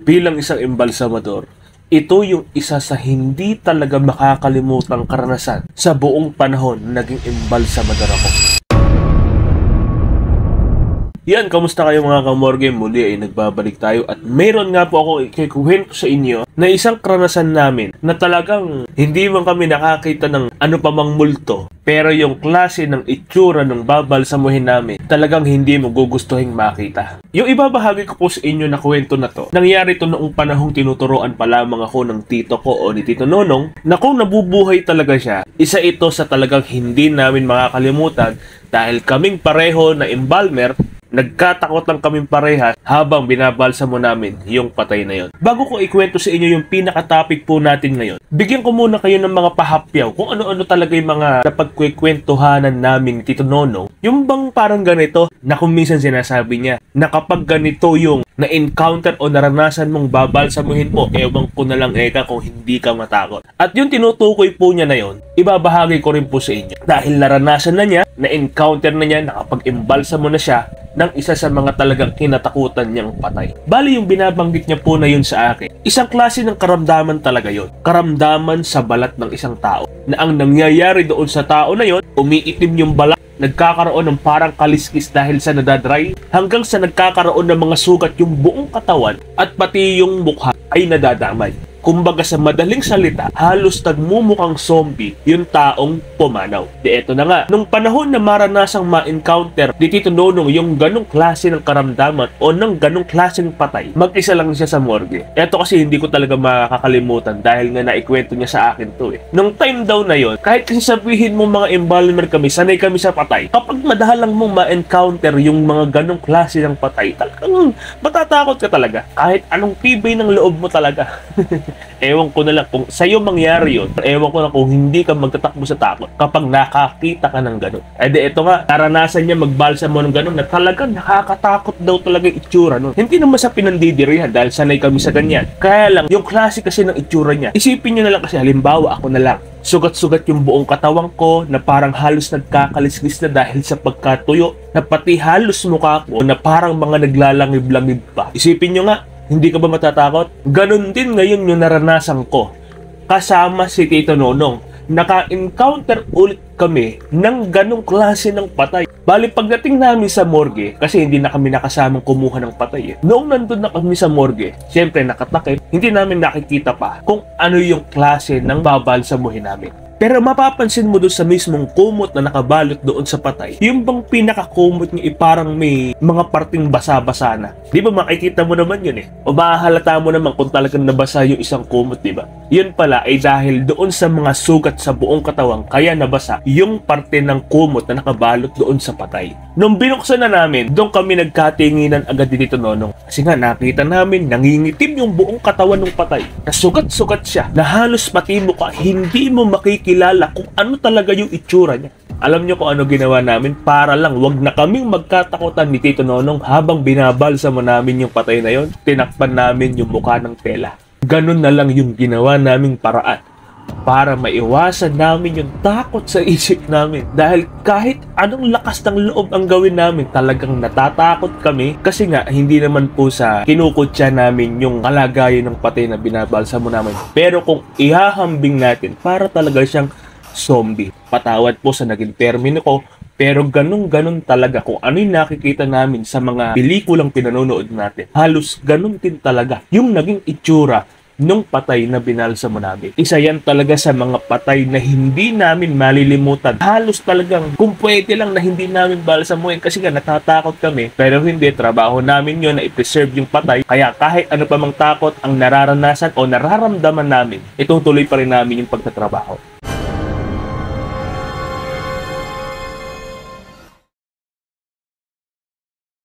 bilang isang embalsamador, ito yung isa sa hindi talaga makakalimutang karanasan sa buong panahon na naging embalsamador ako. Yan, kamusta kayo mga kamorge? Muli ay nagbabalik tayo at mayroon nga po ako ikikwento sa inyo na isang karanasan namin na talagang hindi man kami nakakita ng ano pa mang multo, pero yung klase ng itsura ng babalsamuhin namin talagang hindi mo gugustuhin makita. Yung ibabahagi ko po sa inyo na kwento na to, nangyari to noong panahong tinuturoan pa lamang ako ng tito ko o ni Tito Nonong na kung nabubuhay talaga siya, isa ito sa talagang hindi namin makakalimutan dahil kaming pareho na embalmer. Nagkatakot lang kaming parehas habang binabalsamo namin yung patay na yon. Bago ko ikwento sa inyo yung pinaka-topic po natin ngayon, bigyan ko muna kayo ng mga pahapyaw kung ano-ano talaga yung mga napagkukwentuhanan namin ni Tito Nonong. Yung bang parang ganito na kung minsan sinasabi niya na kapag ganito yung na-encounter o naranasan mong babalsamuhin mo, ewan ko na lang eka kung hindi ka matakot. At yung tinutukoy po niya na yon, ibabahagi ko rin po sa inyo. Dahil naranasan na niya, na-encounter na niya, nakapag-embalsamo na siya ng isa sa mga talagang kinatakutan niyang patay. Bali yung binabanggit niya po na yun sa akin, isang klase ng karamdaman talaga yun. Karamdaman sa balat ng isang tao. Na ang nangyayari doon sa tao na yun, umiitim yung balat, nagkakaroon ng parang kaliskis dahil sa nadadry, hanggang sa nagkakaroon ng mga sugat yung buong katawan at pati yung mukha ay nadadamay. Kumbaga sa madaling salita, halos nagmumukhang zombie yung taong pumanaw. Di eto na nga, nung panahon na maranasang ma-encounter di Tito Nonong yung ganong klase ng karamdaman o ng ganong klase ng patay, mag-isa lang siya sa morgue. Eto kasi hindi ko talaga makakalimutan dahil nga naikwento niya sa akin to eh. Nung time daw na yon, kahit kasi sabihin mo mga embalmer kami, sanay kami sa patay, kapag madahalang mong ma-encounter yung mga ganong klase ng patay, talagang matatakot ka talaga. Kahit anong tibay ng loob mo talaga. Ewan ko na lang kung sa'yo mangyari yun. Ewan ko na kung hindi ka magtatakbo sa takot kapag nakakita ka ng gano'n. Eh di ito nga, naranasan niya magbalsamo ng gano'n na talagang nakakatakot daw talaga yung itsura nun. Hindi naman sa pinandidirihan dahil sanay kami sa ganyan. Kaya lang, yung klase kasi ng itsura niya, isipin nyo na lang kasi halimbawa ako na lang. Sugat-sugat yung buong katawan ko na parang halos nagkakalislis na dahil sa pagkatuyo na pati halos mukha ko na parang mga naglalangib-langib pa. Isipin nyo nga, hindi ka ba matatakot? Ganon din ngayon yung naranasan ko. Kasama si Tito Nonong. Naka-encounter ulit kami ng ganong klase ng patay. Bali pagdating namin sa morgue, kasi hindi na kami nakasamang kumuha ng patay eh. Noong nandun na kami sa morgue, siyempre nakatakip, hindi namin nakikita pa kung ano yung klase ng babalsamuhin namin. Pero mapapansin mo doon sa mismong kumot na nakabalot doon sa patay, yung bang pinaka-kumot niya parang may mga parting basa-basa na. Di ba makikita mo naman yun eh? O mahahalata mo naman kung talagang nabasa yung isang kumot, di ba? Yun pala ay dahil doon sa mga sugat sa buong katawan kaya nabasa yung parte ng kumot na nakabalot doon sa patay. Nung binuksan na namin, doon kami nagkatinginan agad dito Nonong. Kasi nga nakita namin nangingitim yung buong katawan ng patay. Nasugat-sugat siya na halos pati mukha hindi mo makikilala kung ano talaga yung itsura niya. Alam nyo kung ano ginawa namin para lang wag na kaming magkatakutan ni Tito Nonong habang binabalsamo namin yung patay na yon, tinakpan namin yung mukha ng tela. Ganun na lang yung ginawa naming paraan para maiwasan namin yung takot sa isip namin. Dahil kahit anong lakas ng loob ang gawin namin, talagang natatakot kami kasi nga hindi naman po sa kinukutya namin yung kalagayan ng patay na binabalsamo namin. Pero kung ihahambing natin, para talaga siyang zombie. Patawad po sa naging termino ko, pero ganun-ganun talaga kung ano yung nakikita namin sa mga pelikulang pinanonood natin. Halos ganun din talaga yung naging itsura nung patay na binalsamo namin. Isa yan talaga sa mga patay na hindi namin malilimutan. Halos talagang kung pwede lang na hindi namin balsamuhin kasi nga natatakot kami. Pero hindi, trabaho namin yun na i-preserve yung patay. Kaya kahit ano pa mang takot ang nararanasan o nararamdaman namin, itutuloy pa rin namin yung pagtatrabaho.